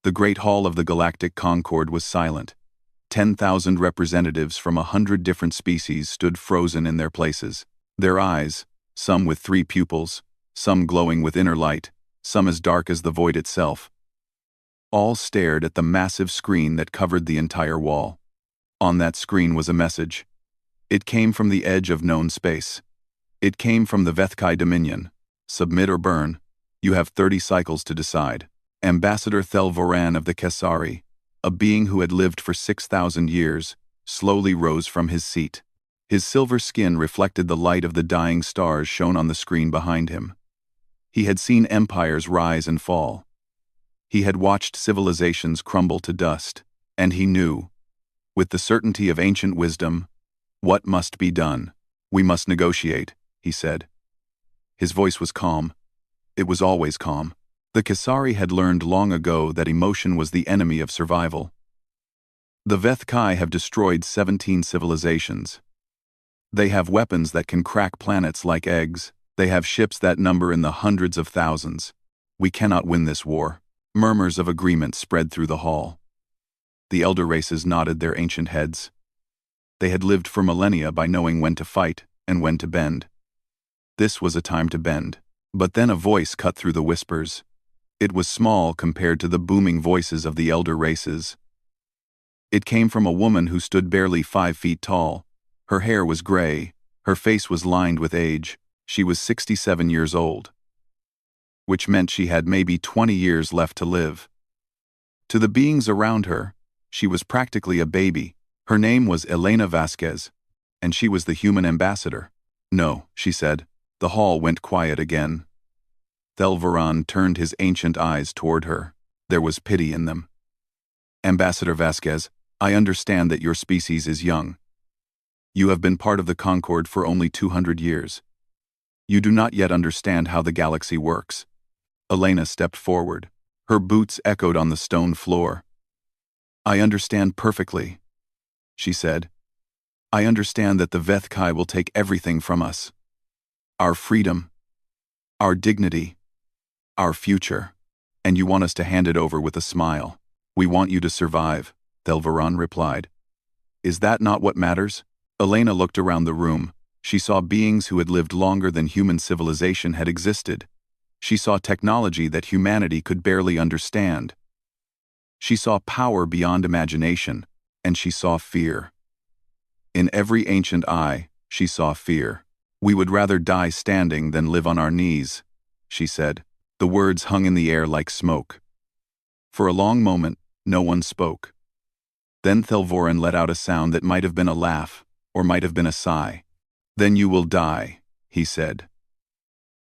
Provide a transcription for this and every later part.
The great hall of the Galactic Concord was silent. 10,000 representatives from 100 different species stood frozen in their places. Their eyes, some with 3 pupils, some glowing with inner light, some as dark as the void itself, all stared at the massive screen that covered the entire wall. On that screen was a message. It came from the edge of known space. It came from the Vethkai Dominion. Submit or burn. You have 30 cycles to decide. Ambassador Thelvoran of the Kesari, a being who had lived for 6,000 years, slowly rose from his seat. His silver skin reflected the light of the dying stars shown on the screen behind him. He had seen empires rise and fall. He had watched civilizations crumble to dust, and he knew, with the certainty of ancient wisdom, what must be done. We must negotiate, he said. His voice was calm. It was always calm. The Kesari had learned long ago that emotion was the enemy of survival. The Vethkai have destroyed 17 civilizations. They have weapons that can crack planets like eggs. They have ships that number in the hundreds of thousands. We cannot win this war. Murmurs of agreement spread through the hall. The elder races nodded their ancient heads. They had lived for millennia by knowing when to fight and when to bend. This was a time to bend. But then a voice cut through the whispers. It was small compared to the booming voices of the elder races. It came from a woman who stood barely 5 feet tall. Her hair was gray. Her face was lined with age. She was 67 years old, which meant she had maybe 20 years left to live. To the beings around her, she was practically a baby. Her name was Elena Vasquez, and she was the human ambassador. No, she said. The hall went quiet again. Thelvoran turned his ancient eyes toward her. There was pity in them. Ambassador Vasquez, I understand that your species is young. You have been part of the Concord for only 200 years. You do not yet understand how the galaxy works. Elena stepped forward. Her boots echoed on the stone floor. I understand perfectly, she said. I understand that the Vethkai will take everything from us. Our freedom, our dignity, our future, and you want us to hand it over with a smile. We want you to survive, Thelvoran replied. Is that not what matters? Elena looked around the room. She saw beings who had lived longer than human civilization had existed. She saw technology that humanity could barely understand. She saw power beyond imagination, and she saw fear. In every ancient eye, she saw fear. We would rather die standing than live on our knees, she said. The words hung in the air like smoke. For a long moment, no one spoke. Then Thelvoran let out a sound that might have been a laugh, or might have been a sigh. Then you will die, he said.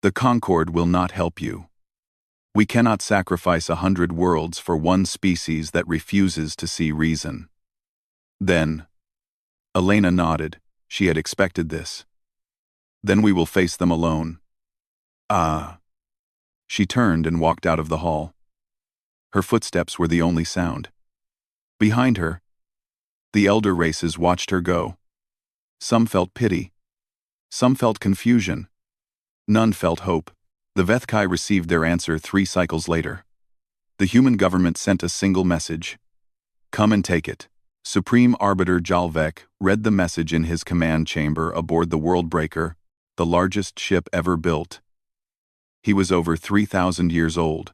The Concord will not help you. We cannot sacrifice 100 worlds for one species that refuses to see reason. Then, Elena nodded. She had expected this. Then we will face them alone. Ah. She turned and walked out of the hall. Her footsteps were the only sound. Behind her, the elder races watched her go. Some felt pity. Some felt confusion. None felt hope. The Vethkai received their answer 3 cycles later. The human government sent a single message. Come and take it. Supreme Arbiter Jalvek read the message in his command chamber aboard the Worldbreaker, the largest ship ever built. He was over 3,000 years old.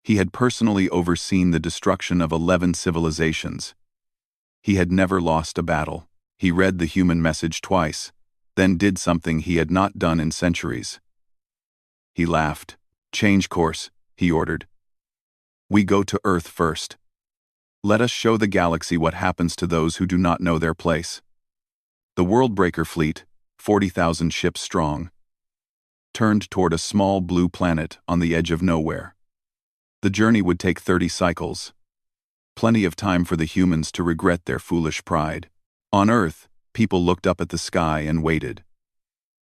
He had personally overseen the destruction of 11 civilizations. He had never lost a battle. He read the human message twice, then did something he had not done in centuries. He laughed. Change course, he ordered. We go to Earth first. Let us show the galaxy what happens to those who do not know their place. The Worldbreaker fleet, 40,000 ships strong, turned toward a small blue planet on the edge of nowhere. The journey would take 30 cycles. Plenty of time for the humans to regret their foolish pride. On Earth, people looked up at the sky and waited.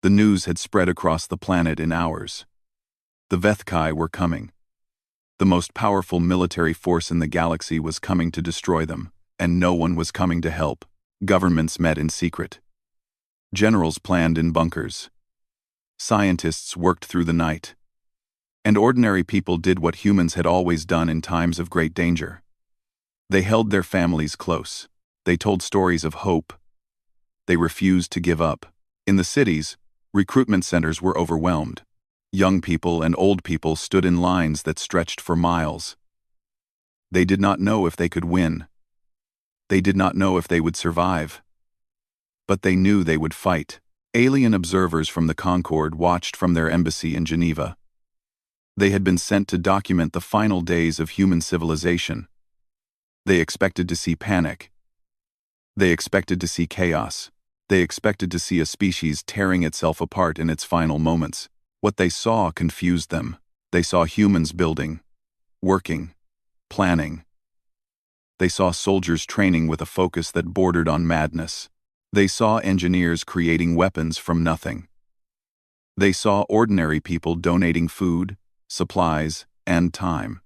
The news had spread across the planet in hours. The Vethkai were coming. The most powerful military force in the galaxy was coming to destroy them, and no one was coming to help. Governments met in secret. Generals planned in bunkers. Scientists worked through the night. And ordinary people did what humans had always done in times of great danger. They held their families close. They told stories of hope. They refused to give up. In the cities, recruitment centers were overwhelmed. Young people and old people stood in lines that stretched for miles. They did not know if they could win. They did not know if they would survive. But they knew they would fight. Alien observers from the Concorde watched from their embassy in Geneva. They had been sent to document the final days of human civilization. They expected to see panic. They expected to see chaos. They expected to see a species tearing itself apart in its final moments. What they saw confused them. They saw humans building, working, planning. They saw soldiers training with a focus that bordered on madness. They saw engineers creating weapons from nothing. They saw ordinary people donating food, supplies, and time.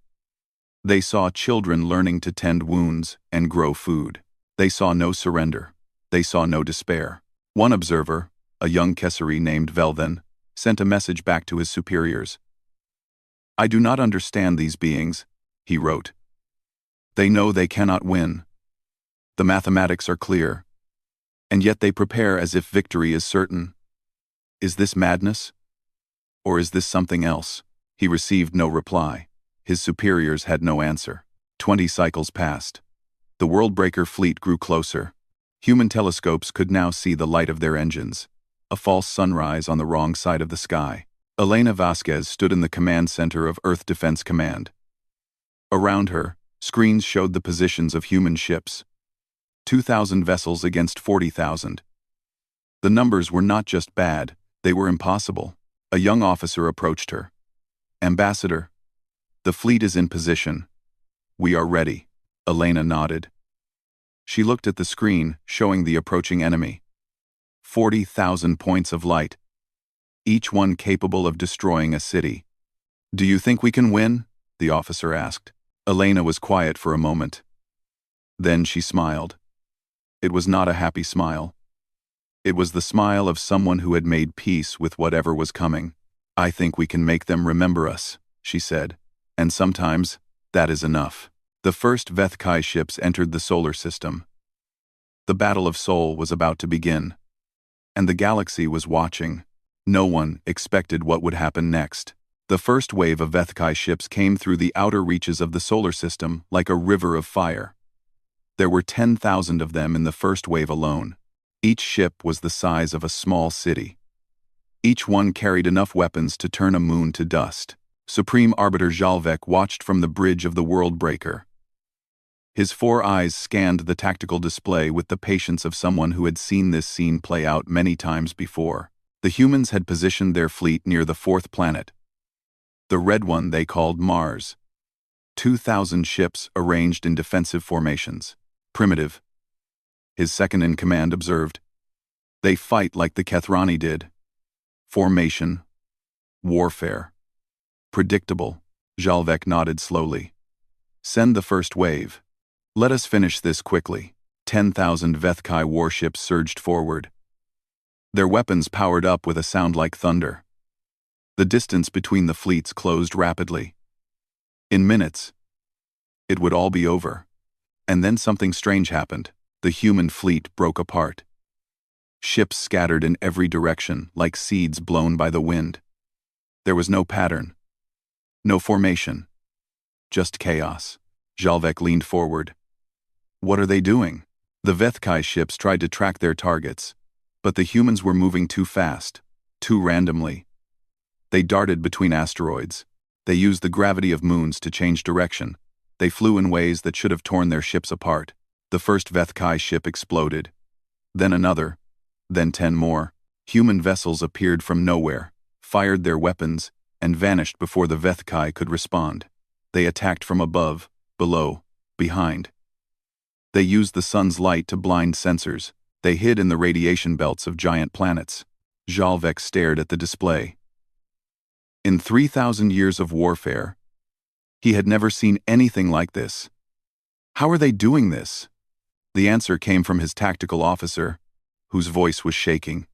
They saw children learning to tend wounds and grow food. They saw no surrender. They saw no despair. One observer, a young Kessari named Velven, sent a message back to his superiors. "I do not understand these beings," he wrote. "They know they cannot win. The mathematics are clear. And yet they prepare as if victory is certain. Is this madness? Or is this something else?" He received no reply. His superiors had no answer. 20 cycles passed. The Worldbreaker fleet grew closer. Human telescopes could now see the light of their engines. A false sunrise on the wrong side of the sky. Elena Vasquez stood in the command center of Earth Defense Command. Around her, screens showed the positions of human ships. 2,000 vessels against 40,000. The numbers were not just bad, they were impossible. A young officer approached her. "Ambassador, the fleet is in position. We are ready." Elena nodded. She looked at the screen, showing the approaching enemy. 40,000 points of light, each one capable of destroying a city. "Do you think we can win?" the officer asked. Elena was quiet for a moment. Then she smiled. It was not a happy smile. It was the smile of someone who had made peace with whatever was coming. "I think we can make them remember us," she said. "And sometimes, that is enough." The first Vethkai ships entered the solar system. The Battle of Sol was about to begin. And the galaxy was watching. No one expected what would happen next. The first wave of Vethkai ships came through the outer reaches of the solar system like a river of fire. There were 10,000 of them in the first wave alone. Each ship was the size of a small city. Each one carried enough weapons to turn a moon to dust. Supreme Arbiter Jalvek watched from the bridge of the Worldbreaker. His 4 eyes scanned the tactical display with the patience of someone who had seen this scene play out many times before. The humans had positioned their fleet near the 4th planet. The red one they called Mars. 2,000 ships arranged in defensive formations. Primitive. His second-in-command observed. They fight like the Kethrani did. Formation. Warfare. Predictable. Jalvek nodded slowly. "Send the first wave. Let us finish this quickly." 10,000 Vethkai warships surged forward. Their weapons powered up with a sound like thunder. The distance between the fleets closed rapidly. In minutes, it would all be over. And then something strange happened. The human fleet broke apart. Ships scattered in every direction like seeds blown by the wind. There was no pattern. No formation. Just chaos. Jalvek leaned forward. "What are they doing?" The Vethkai ships tried to track their targets, but the humans were moving too fast, too randomly. They darted between asteroids. They used the gravity of moons to change direction. They flew in ways that should have torn their ships apart. The first Vethkai ship exploded. Then another. Then 10 more. Human vessels appeared from nowhere, fired their weapons, and vanished before the Vethkai could respond. They attacked from above, below, behind. They used the sun's light to blind sensors. They hid in the radiation belts of giant planets. Jalvek stared at the display. In 3,000 years of warfare, he had never seen anything like this. How are they doing this? The answer came from his tactical officer, whose voice was shaking.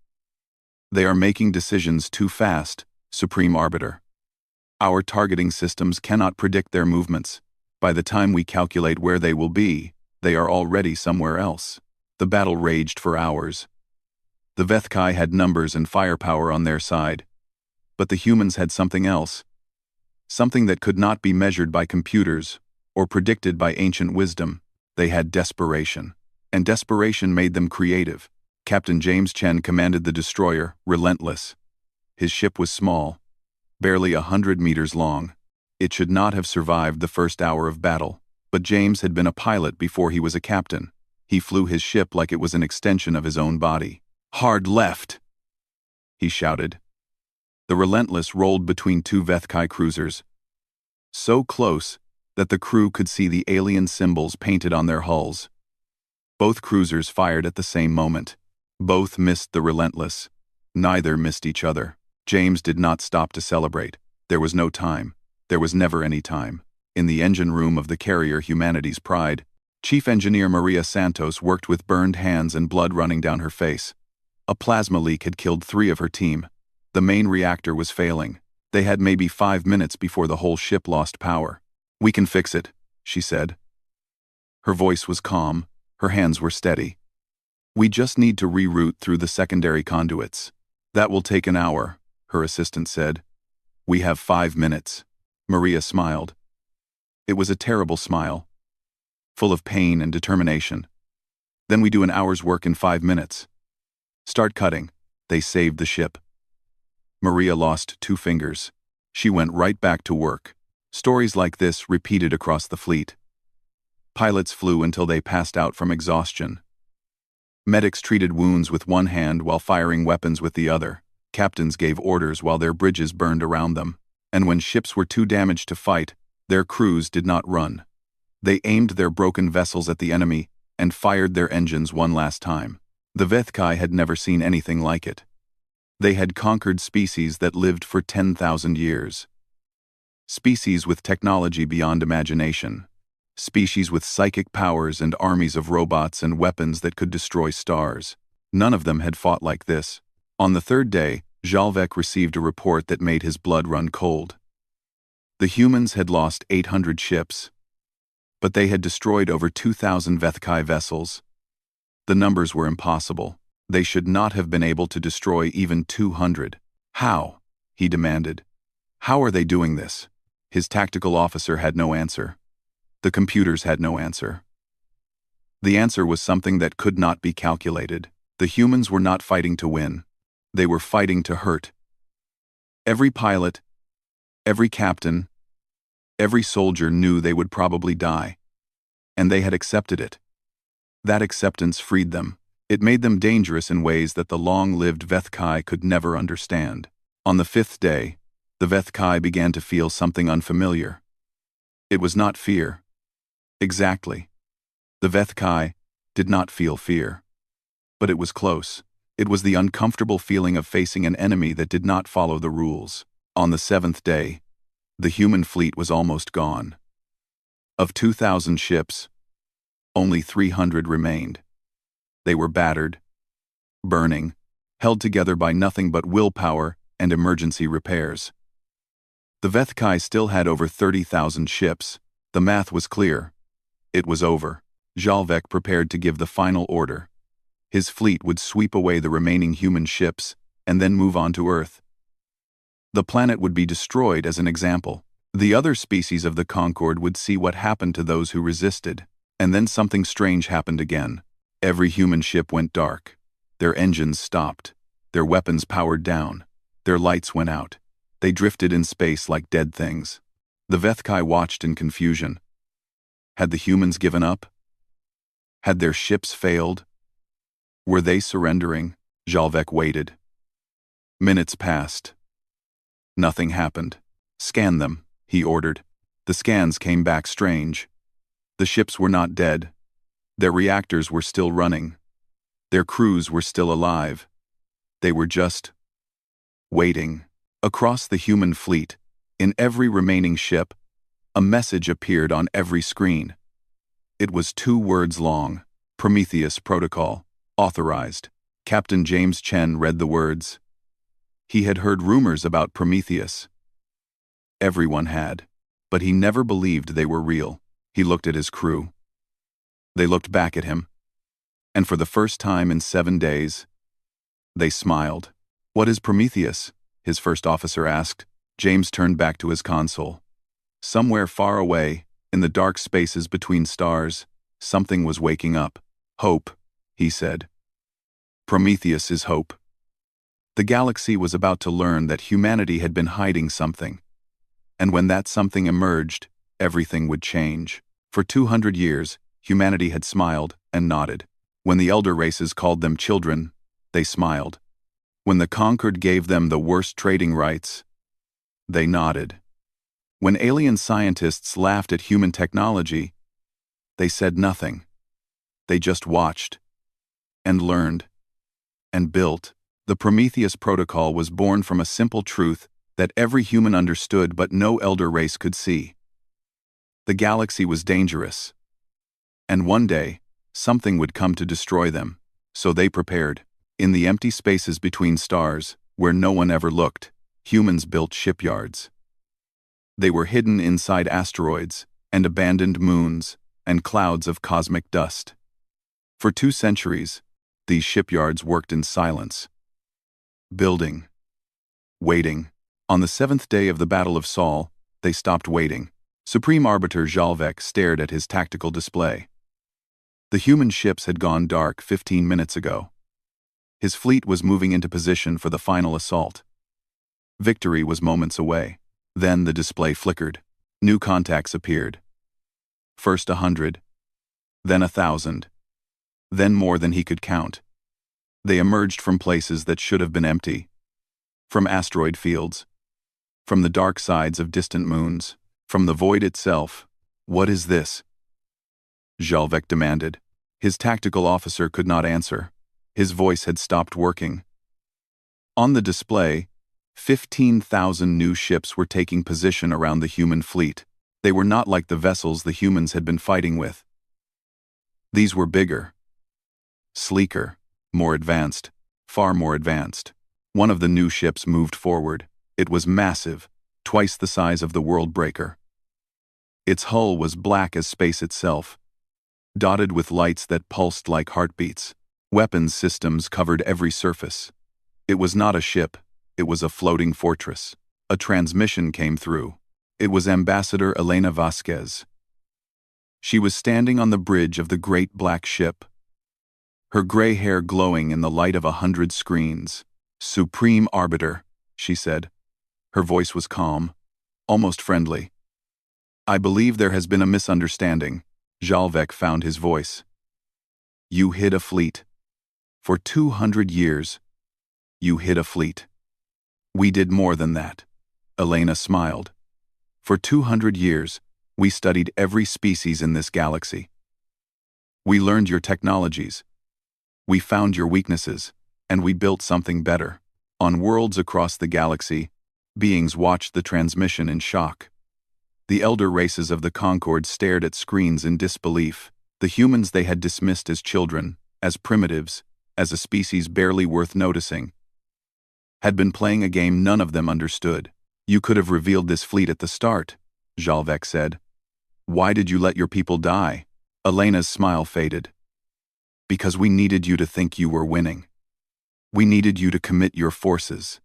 "They are making decisions too fast, Supreme Arbiter. Our targeting systems cannot predict their movements. By the time we calculate where they will be, they are already somewhere else. The battle raged for hours. The Vethkai had numbers and firepower on their side. But the humans had something else. Something that could not be measured by computers or predicted by ancient wisdom. They had desperation. And desperation made them creative. Captain James Chen commanded the destroyer, Relentless. His ship was small, barely 100 meters long. It should not have survived the first hour of battle. But James had been a pilot before he was a captain. He flew his ship like it was an extension of his own body. "Hard left!" he shouted. The Relentless rolled between two Vethkai cruisers, so close that the crew could see the alien symbols painted on their hulls. Both cruisers fired at the same moment. Both missed the Relentless. Neither missed each other. James did not stop to celebrate. There was no time. There was never any time. In the engine room of the carrier Humanity's Pride, Chief Engineer Maria Santos worked with burned hands and blood running down her face. A plasma leak had killed 3 of her team. The main reactor was failing. They had maybe 5 minutes before the whole ship lost power. "We can fix it," she said. Her voice was calm. Her hands were steady. "We just need to reroute through the secondary conduits. That will take an hour," her assistant said. "We have 5 minutes." Maria smiled. It was a terrible smile, full of pain and determination. "Then we do an hour's work in 5 minutes. Start cutting." They saved the ship. Maria lost 2 fingers. She went right back to work. Stories like this repeated across the fleet. Pilots flew until they passed out from exhaustion. Medics treated wounds with one hand while firing weapons with the other. Captains gave orders while their bridges burned around them. And when ships were too damaged to fight, their crews did not run. They aimed their broken vessels at the enemy and fired their engines one last time. The Vethkai had never seen anything like it. They had conquered species that lived for 10,000 years. Species with technology beyond imagination. Species with psychic powers and armies of robots and weapons that could destroy stars. None of them had fought like this. On the 3rd day, Jalvek received a report that made his blood run cold. The humans had lost 800 ships, but they had destroyed over 2,000 Vethkai vessels. The numbers were impossible. They should not have been able to destroy even 200. "How?" he demanded. "How are they doing this?" His tactical officer had no answer. The computers had no answer. The answer was something that could not be calculated. The humans were not fighting to win. They were fighting to hurt. Every pilot, every captain, every soldier knew they would probably die. And they had accepted it. That acceptance freed them. It made them dangerous in ways that the long-lived Vethkai could never understand. On the 5th day, the Vethkai began to feel something unfamiliar. It was not fear. Exactly. The Vethkai did not feel fear. But it was close. It was the uncomfortable feeling of facing an enemy that did not follow the rules. On the 7th day, the human fleet was almost gone. Of 2,000 ships, only 300 remained. They were battered, burning, held together by nothing but willpower and emergency repairs. The Vethkai still had over 30,000 ships. The math was clear. It was over. Jalvek prepared to give the final order. His fleet would sweep away the remaining human ships and then move on to Earth. The planet would be destroyed as an example. The other species of the Concorde would see what happened to those who resisted. And then something strange happened again. Every human ship went dark. Their engines stopped. Their weapons powered down. Their lights went out. They drifted in space like dead things. The Vethkai watched in confusion. Had the humans given up? Had their ships failed? Were they surrendering? Jalvek waited. Minutes passed. Nothing happened. "Scan them," he ordered. The scans came back strange. The ships were not dead. Their reactors were still running. Their crews were still alive. They were just waiting. Across the human fleet, in every remaining ship, a message appeared on every screen. It was 2 words long. Prometheus Protocol. Authorized. Captain James Chen read the words. He had heard rumors about Prometheus. Everyone had. But he never believed they were real. He looked at his crew. They looked back at him. And for the first time in 7 days, they smiled. "What is Prometheus?" his first officer asked. James turned back to his console. Somewhere far away, in the dark spaces between stars, something was waking up. "Hope," he said. "Prometheus is hope." The galaxy was about to learn that humanity had been hiding something. And when that something emerged, everything would change. For 200 years, humanity had smiled and nodded. When the elder races called them children, they smiled. When the conquered gave them the worst trading rights, they nodded. When alien scientists laughed at human technology, they said nothing. They just watched and learned and built. The Prometheus Protocol was born from a simple truth that every human understood but no elder race could see. The galaxy was dangerous. And one day, something would come to destroy them. So they prepared. In the empty spaces between stars, where no one ever looked, humans built shipyards. They were hidden inside asteroids and abandoned moons and clouds of cosmic dust. For 2 centuries, these shipyards worked in silence. Building. Waiting. On the 7th day of the Battle of Sol, they stopped waiting. Supreme Arbiter Jalvek stared at his tactical display. The human ships had gone dark 15 minutes ago. His fleet was moving into position for the final assault. Victory was moments away. Then the display flickered. New contacts appeared. First 100, then 1,000, then more than he could count. They emerged from places that should have been empty. From asteroid fields. From the dark sides of distant moons. From the void itself. "What is this?" Jalvek demanded. His tactical officer could not answer. His voice had stopped working. On the display, 15,000 new ships were taking position around the human fleet. They were not like the vessels the humans had been fighting with. These were bigger, sleeker, more advanced, far more advanced. One of the new ships moved forward. It was massive, twice the size of the World Breaker. Its hull was black as space itself, dotted with lights that pulsed like heartbeats. Weapons systems covered every surface. It was not a ship, it was a floating fortress. A transmission came through. It was Ambassador Elena Vasquez. She was standing on the bridge of the great black ship, her gray hair glowing in the light of 100 screens. "Supreme Arbiter," she said. Her voice was calm, almost friendly. "I believe there has been a misunderstanding." Jalvek found his voice. "You hid a fleet. For 200 years, you hid a fleet. We did more than that." Elena smiled. "For 200 years, we studied every species in this galaxy. We learned your technologies. We found your weaknesses, and we built something better." On worlds across the galaxy, beings watched the transmission in shock. The elder races of the Concord stared at screens in disbelief. The humans they had dismissed as children, as primitives, as a species barely worth noticing, had been playing a game none of them understood. "You could have revealed this fleet at the start," Jalvek said. "Why did you let your people die?" Elena's smile faded. "Because we needed you to think you were winning. We needed you to commit your forces.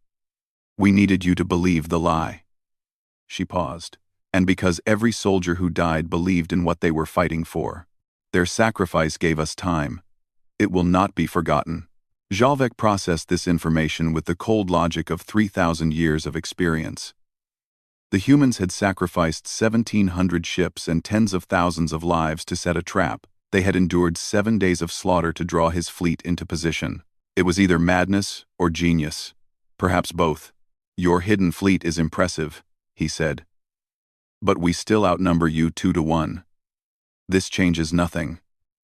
We needed you to believe the lie." She paused. "And because every soldier who died believed in what they were fighting for. Their sacrifice gave us time. It will not be forgotten." Jalvek processed this information with the cold logic of 3,000 years of experience. The humans had sacrificed 1,700 ships and tens of thousands of lives to set a trap. They had endured 7 days of slaughter to draw his fleet into position. It was either madness or genius. Perhaps both. "Your hidden fleet is impressive," he said. "But we still outnumber you 2 to 1. This changes nothing."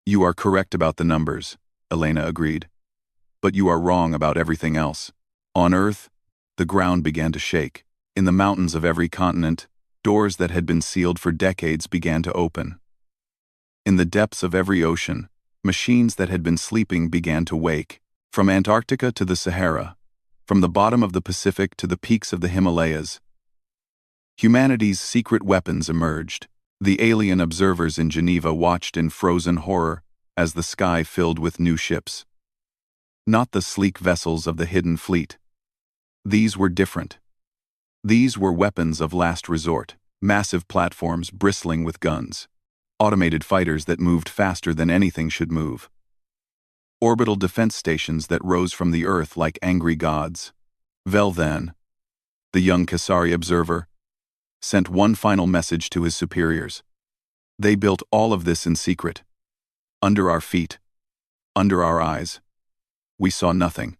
"You are correct about the numbers," Elena agreed. "But you are wrong about everything else." On Earth, the ground began to shake. In the mountains of every continent, doors that had been sealed for decades began to open. In the depths of every ocean, machines that had been sleeping began to wake. From Antarctica to the Sahara, from the bottom of the Pacific to the peaks of the Himalayas, Humanity's secret weapons emerged. The alien observers in Geneva watched in frozen horror as the sky filled with new ships. Not the sleek vessels of the hidden fleet. These were different. These were weapons of last resort, massive platforms bristling with guns, automated fighters that moved faster than anything should move, orbital defense stations that rose from the Earth like angry gods. Vel'Than, the young Kasari observer, sent one final message to his superiors. They built all of this in secret. Under our feet, under our eyes. We saw nothing.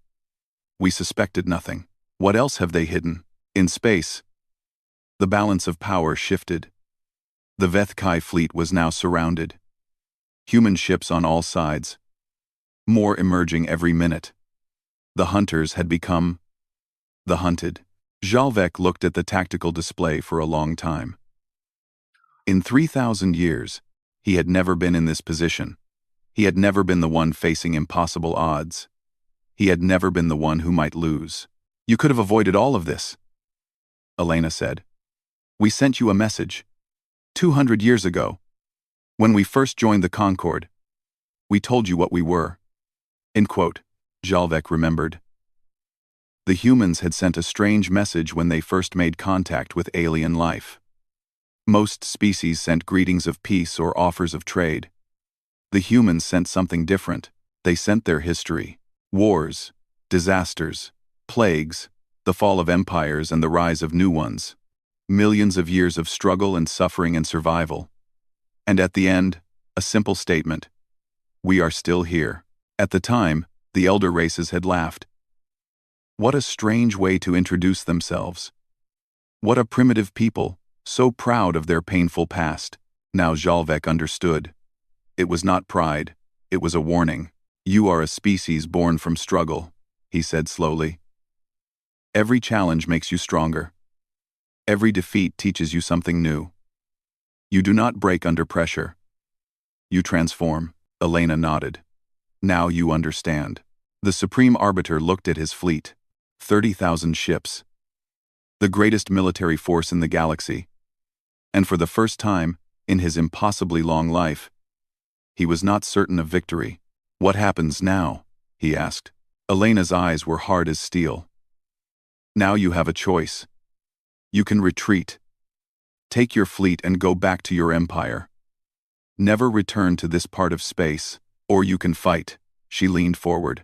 We suspected nothing. What else have they hidden? In space, the balance of power shifted. The Vethkai fleet was now surrounded. Human ships on all sides. More emerging every minute. The hunters had become the hunted. Jalvek looked at the tactical display for a long time. In 3,000 years, he had never been in this position. He had never been the one facing impossible odds. He had never been the one who might lose. You could have avoided all of this, Elena said. We sent you a message. 200 years ago, when we first joined the Concorde, we told you what we were. End quote. Jalvek remembered. The humans had sent a strange message when they first made contact with alien life. Most species sent greetings of peace or offers of trade. The humans sent something different. They sent their history. Wars, disasters, plagues, the fall of empires and the rise of new ones. Millions of years of struggle and suffering and survival. And at the end, a simple statement. We are still here. At the time, the elder races had laughed. What a strange way to introduce themselves. What a primitive people, so proud of their painful past. Now Jalvek understood. It was not pride, it was a warning. You are a species born from struggle, he said slowly. Every challenge makes you stronger. Every defeat teaches you something new. You do not break under pressure. You transform. Elena nodded. Now you understand. The Supreme Arbiter looked at his fleet. 30,000 ships. The greatest military force in the galaxy. And for the first time, in his impossibly long life, he was not certain of victory. What happens now? He asked. Elena's eyes were hard as steel. Now you have a choice. You can retreat. Take your fleet and go back to your empire. Never return to this part of space, or you can fight. She leaned forward.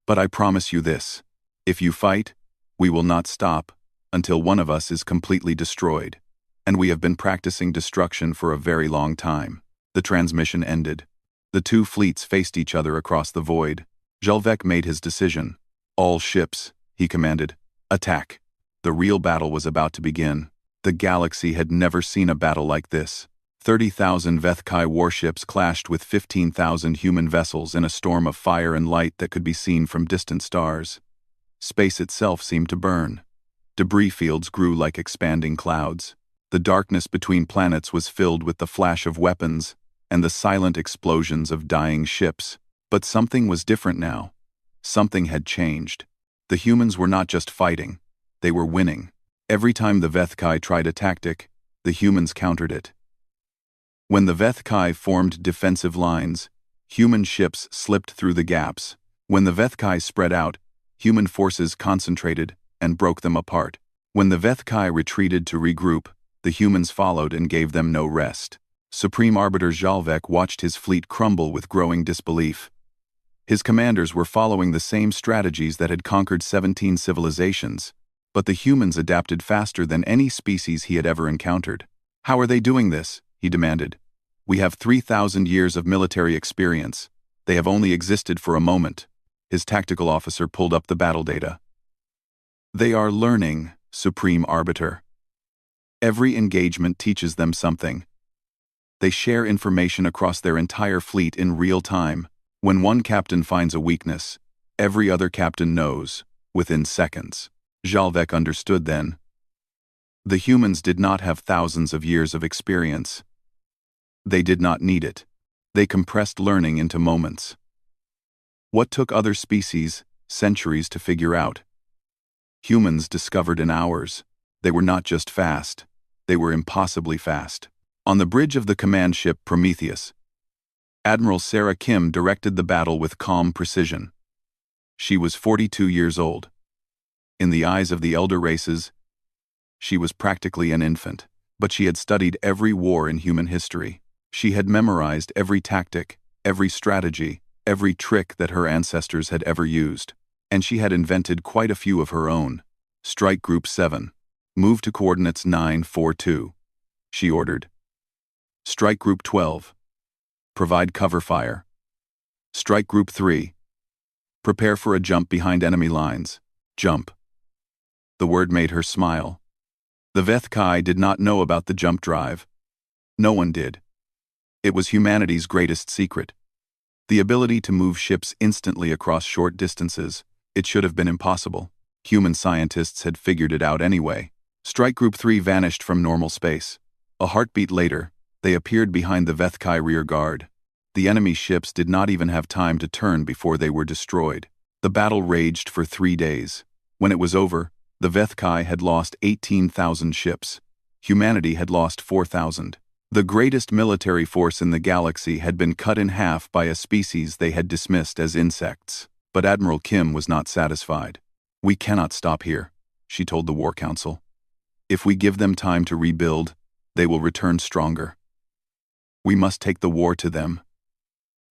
But I promise you this. If you fight, we will not stop until one of us is completely destroyed. And we have been practicing destruction for a very long time. The transmission ended. The two fleets faced each other across the void. Jalvek made his decision. All ships, he commanded. Attack. The real battle was about to begin. The galaxy had never seen a battle like this. 30,000 Vethkai warships clashed with 15,000 human vessels in a storm of fire and light that could be seen from distant stars. Space itself seemed to burn. Debris fields grew like expanding clouds. The darkness between planets was filled with the flash of weapons and the silent explosions of dying ships. But something was different now. Something had changed. The humans were not just fighting. They were winning. Every time the Vethkai tried a tactic, the humans countered it. When the Vethkai formed defensive lines, human ships slipped through the gaps. When the Vethkai spread out, human forces concentrated and broke them apart. When the Vethkai retreated to regroup, the humans followed and gave them no rest. Supreme Arbiter Jalvek watched his fleet crumble with growing disbelief. His commanders were following the same strategies that had conquered 17 civilizations, but the humans adapted faster than any species he had ever encountered. How are they doing this? He demanded. We have 3,000 years of military experience. They have only existed for a moment. His tactical officer pulled up the battle data. They are learning, Supreme Arbiter. Every engagement teaches them something. They share information across their entire fleet in real time. When one captain finds a weakness, every other captain knows, within seconds. Jalvek understood then. The humans did not have thousands of years of experience. They did not need it. They compressed learning into moments. What took other species centuries to figure out? Humans discovered in hours. They were not just fast, they were impossibly fast. On the bridge of the command ship Prometheus, Admiral Sarah Kim directed the battle with calm precision. She was 42 years old. In the eyes of the elder races, she was practically an infant, but she had studied every war in human history. She had memorized every tactic, every strategy, every trick that her ancestors had ever used. And she had invented quite a few of her own. Strike Group 7. Move to coordinates 942. She ordered. Strike Group 12. Provide cover fire. Strike Group 3. Prepare for a jump behind enemy lines. Jump. The word made her smile. The Vethkai did not know about the jump drive. No one did. It was humanity's greatest secret. The ability to move ships instantly across short distances. It should have been impossible. Human scientists had figured it out anyway. Strike Group 3 vanished from normal space. A heartbeat later, they appeared behind the Vethkai rear guard. The enemy ships did not even have time to turn before they were destroyed. The battle raged for 3 days. When it was over, the Vethkai had lost 18,000 ships. Humanity had lost 4,000. The greatest military force in the galaxy had been cut in half by a species they had dismissed as insects. But Admiral Kim was not satisfied. "We cannot stop here," she told the War Council. "If we give them time to rebuild, they will return stronger. We must take the war to them.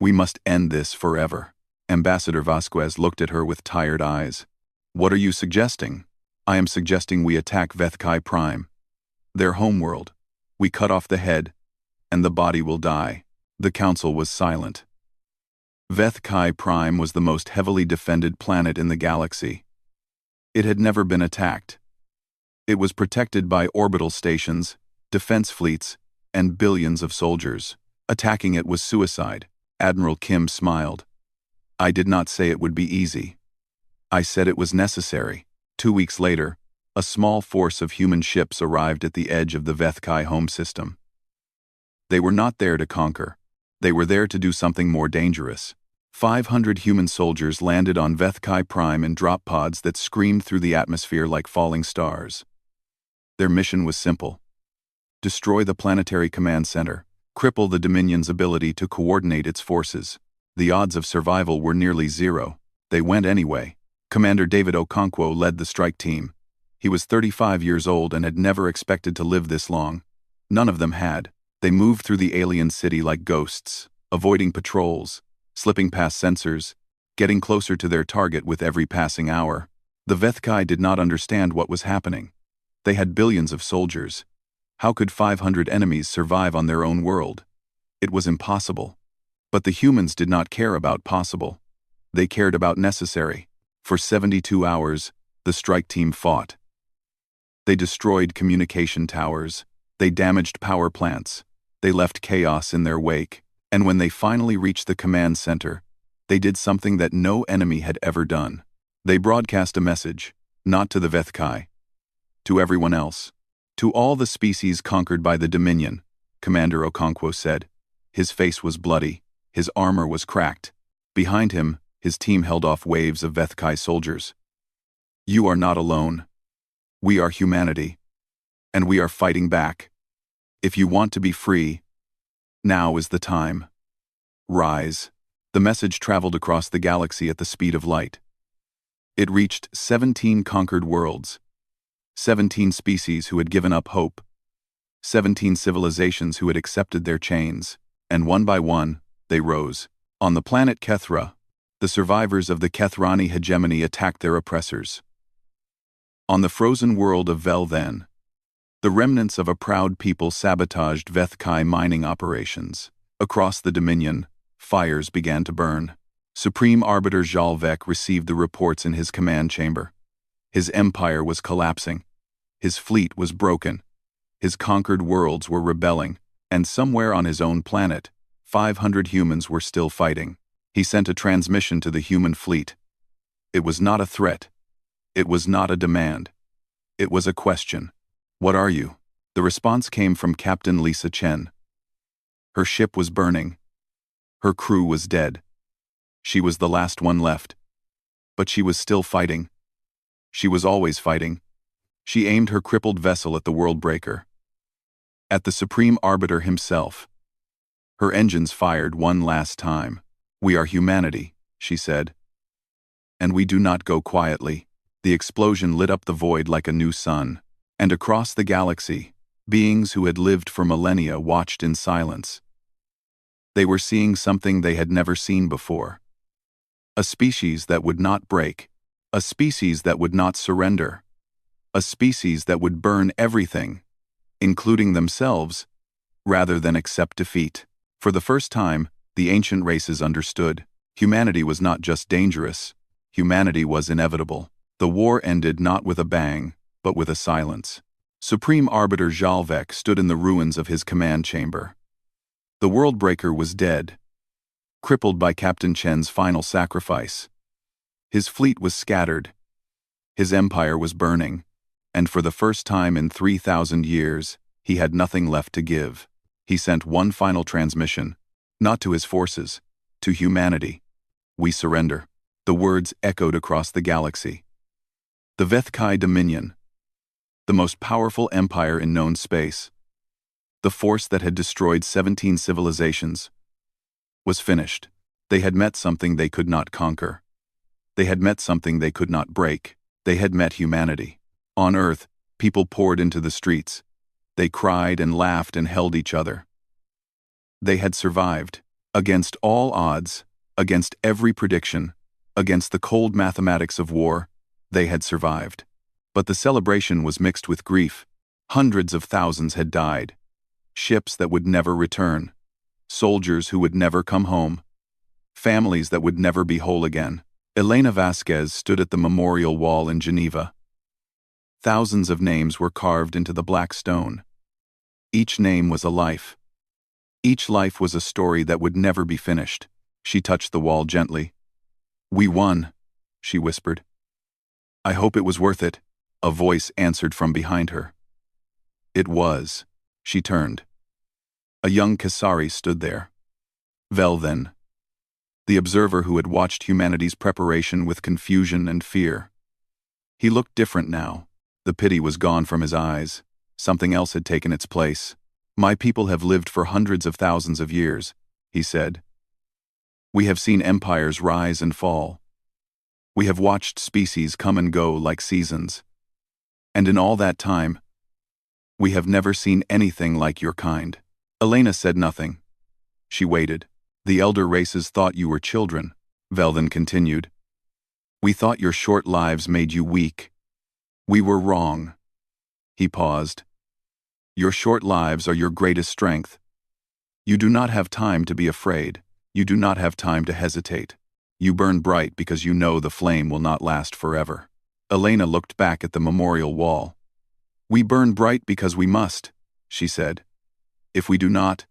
We must end this forever." Ambassador Vasquez looked at her with tired eyes. "What are you suggesting?" "I am suggesting we attack Vethkai Prime. Their homeworld. We cut off the head, and the body will die." The council was silent. Vethkai Prime was the most heavily defended planet in the galaxy. It had never been attacked. It was protected by orbital stations, defense fleets, and billions of soldiers. Attacking it was suicide. Admiral Kim smiled. "I did not say it would be easy. I said it was necessary." 2 weeks later, a small force of human ships arrived at the edge of the Vethkai home system. They were not there to conquer. They were there to do something more dangerous. 500 human soldiers landed on Vethkai Prime in drop pods that screamed through the atmosphere like falling stars. Their mission was simple: destroy the planetary command center, cripple the Dominion's ability to coordinate its forces. The odds of survival were nearly zero. They went anyway. Commander David Okonkwo led the strike team. He was 35 years old and had never expected to live this long. None of them had. They moved through the alien city like ghosts, avoiding patrols, slipping past sensors, getting closer to their target with every passing hour. The Vethkai did not understand what was happening. They had billions of soldiers. How could 500 enemies survive on their own world? It was impossible. But the humans did not care about possible. They cared about necessary. For 72 hours, the strike team fought. They destroyed communication towers. They damaged power plants. They left chaos in their wake. And when they finally reached the command center, they did something that no enemy had ever done. They broadcast a message, not to the Vethkai, to everyone else. "To all the species conquered by the Dominion," Commander Okonkwo said. His face was bloody. His armor was cracked. Behind him, his team held off waves of Vethkai soldiers. "You are not alone. We are humanity. And we are fighting back. If you want to be free, now is the time. Rise." The message traveled across the galaxy at the speed of light. It reached 17 conquered worlds, 17 species who had given up hope, 17 civilizations who had accepted their chains, and one by one, they rose. On the planet Kethra, the survivors of the Kethrani hegemony attacked their oppressors. On the frozen world of Velthen, the remnants of a proud people sabotaged Vethkai mining operations. Across the Dominion, fires began to burn. Supreme Arbiter Jalvek received the reports in his command chamber. His empire was collapsing. His fleet was broken. His conquered worlds were rebelling, and somewhere on his own planet, 500 humans were still fighting. He sent a transmission to the human fleet. It was not a threat. It was not a demand. It was a question. "What are you?" The response came from Captain Lisa Chen. Her ship was burning. Her crew was dead. She was the last one left. But she was still fighting. She was always fighting. She aimed her crippled vessel at the Worldbreaker. At the Supreme Arbiter himself. Her engines fired one last time. "We are humanity," she said. "And we do not go quietly." The explosion lit up the void like a new sun. And across the galaxy, beings who had lived for millennia watched in silence. They were seeing something they had never seen before. A species that would not break. A species that would not surrender. A species that would burn everything, including themselves, rather than accept defeat. For the first time, the ancient races understood. Humanity was not just dangerous. Humanity was inevitable. The war ended not with a bang, but with a silence. Supreme Arbiter Jalvek stood in the ruins of his command chamber. The Worldbreaker was dead, crippled by Captain Chen's final sacrifice. His fleet was scattered. His empire was burning, and for the first time in 3,000 years, he had nothing left to give. He sent one final transmission, not to his forces, to humanity. "We surrender." The words echoed across the galaxy. The Vethkai Dominion, the most powerful empire in known space, the force that had destroyed 17 civilizations, was finished. They had met something they could not conquer. They had met something they could not break. They had met humanity. On Earth, people poured into the streets. They cried and laughed and held each other. They had survived. Against all odds, against every prediction, against the cold mathematics of war, they had survived. But the celebration was mixed with grief. Hundreds of thousands had died. Ships that would never return. Soldiers who would never come home. Families that would never be whole again. Elena Vasquez stood at the memorial wall in Geneva. Thousands of names were carved into the black stone. Each name was a life. Each life was a story that would never be finished. She touched the wall gently. "We won," she whispered. "I hope it was worth it," a voice answered from behind her. It was. She turned. A young Kasari stood there. Velven, the observer who had watched humanity's preparation with confusion and fear. He looked different now. The pity was gone from his eyes. Something else had taken its place. "My people have lived for hundreds of thousands of years," he said. "We have seen empires rise and fall. We have watched species come and go like seasons. And in all that time, we have never seen anything like your kind." Elena said nothing. She waited. "The elder races thought you were children," Velden continued. "We thought your short lives made you weak. We were wrong." He paused. "Your short lives are your greatest strength. You do not have time to be afraid. You do not have time to hesitate. You burn bright because you know the flame will not last forever." Elena looked back at the memorial wall. "We burn bright because we must," she said. "If we do not,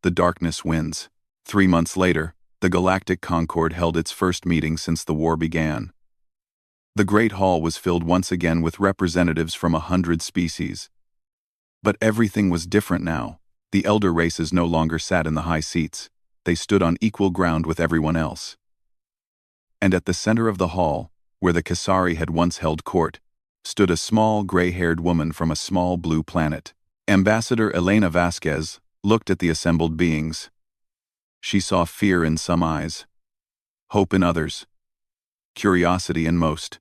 the darkness wins." 3 months later, the Galactic Concord held its first meeting since the war began. The Great Hall was filled once again with representatives from 100 species. But everything was different now. The elder races no longer sat in the high seats. They stood on equal ground with everyone else. And at the center of the hall, where the Kasari had once held court, stood a small gray-haired woman from a small blue planet. Ambassador Elena Vasquez looked at the assembled beings. She saw fear in some eyes, hope in others, curiosity in most.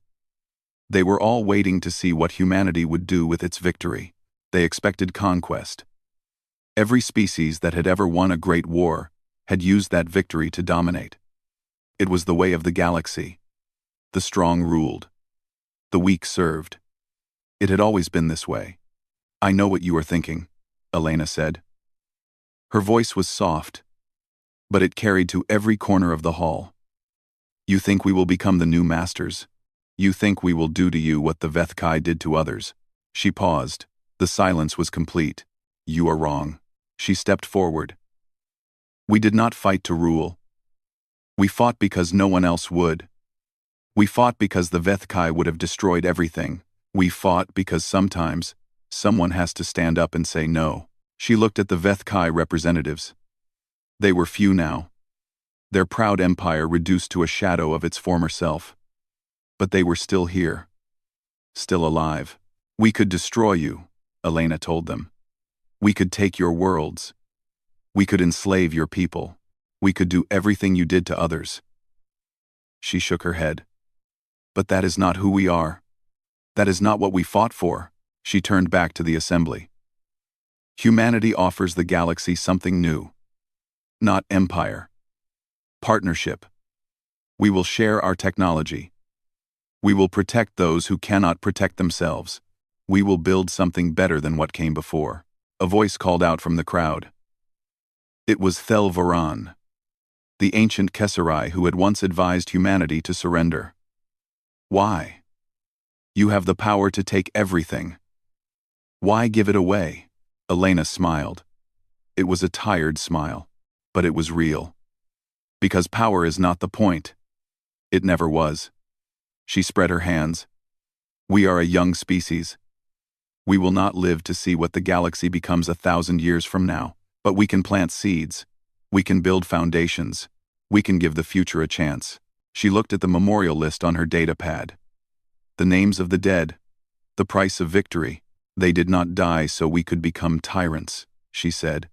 They were all waiting to see what humanity would do with its victory. They expected conquest. Every species that had ever won a great war had used that victory to dominate. It was the way of the galaxy. The strong ruled. The weak served. It had always been this way. "I know what you are thinking," Elena said. Her voice was soft, but it carried to every corner of the hall. "You think we will become the new masters. You think we will do to you what the Vethkai did to others." She paused. The silence was complete. "You are wrong." She stepped forward. "We did not fight to rule. We fought because no one else would. We fought because the Vethkai would have destroyed everything. We fought because sometimes someone has to stand up and say no." She looked at the Vethkai representatives. They were few now. Their proud empire reduced to a shadow of its former self. But they were still here. Still alive. We could destroy you, Elena told them. We could take your worlds. We could enslave your people. We could do everything you did to others. She shook her head. But that is not who we are. That is not what we fought for. She turned back to the assembly. Humanity offers the galaxy something new. Not empire. Partnership. We will share our technology. We will protect those who cannot protect themselves. We will build something better than what came before. A voice called out from the crowd. It was Thel Varan, the ancient Kesserai who had once advised humanity to surrender. Why? You have the power to take everything. Why give it away? Elena smiled. It was a tired smile, but it was real. Because power is not the point. It never was. She spread her hands. We are a young species. We will not live to see what the galaxy becomes 1,000 years from now, but we can plant seeds. We can build foundations. We can give the future a chance. She looked at the memorial list on her data pad. The names of the dead. The price of victory. They did not die so we could become tyrants, she said.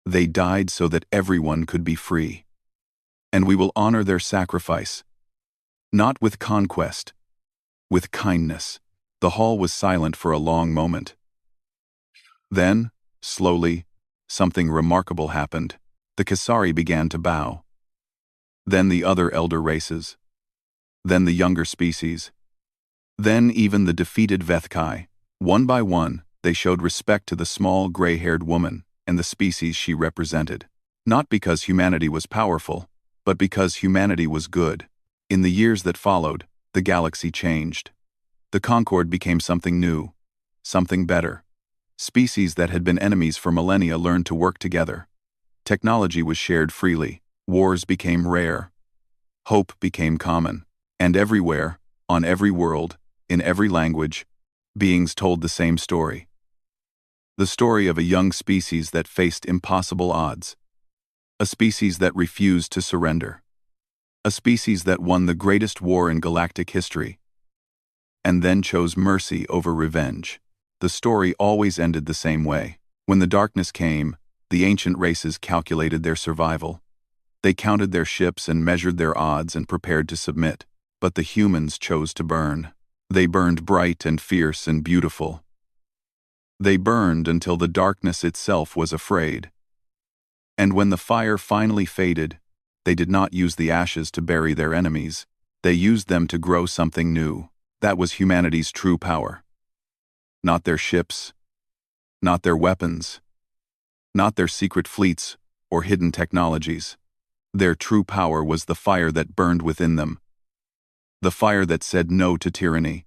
They died so that everyone could be free. And we will honor their sacrifice. Not with conquest. With kindness. The hall was silent for a long moment. Then, slowly, something remarkable happened. The Kasari began to bow. Then the other elder races. Then the younger species. Then even the defeated Vethkai. One by one, they showed respect to the small gray-haired woman and the species she represented. Not because humanity was powerful, but because humanity was good. In the years that followed, the galaxy changed. The Concord became something new, something better. Species that had been enemies for millennia learned to work together. Technology was shared freely. Wars became rare. Hope became common. And everywhere, on every world, in every language, beings told the same story. The story of a young species that faced impossible odds. A species that refused to surrender. A species that won the greatest war in galactic history. And then chose mercy over revenge. The story always ended the same way. When the darkness came, the ancient races calculated their survival. They counted their ships and measured their odds and prepared to submit. But the humans chose to burn. They burned bright and fierce and beautiful. They burned until the darkness itself was afraid. And when the fire finally faded, they did not use the ashes to bury their enemies. They used them to grow something new. That was humanity's true power. Not their ships, not their weapons, not their secret fleets or hidden technologies. Their true power was the fire that burned within them. The fire that said no to tyranny.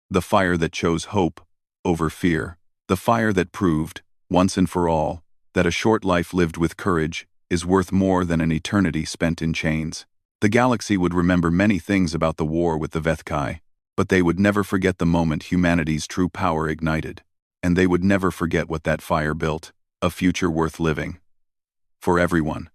The fire that chose hope over fear. The fire that proved, once and for all, that a short life lived with courage is worth more than an eternity spent in chains. The galaxy would remember many things about the war with the Vethkai, but they would never forget the moment humanity's true power ignited. And they would never forget what that fire built, a future worth living. For everyone.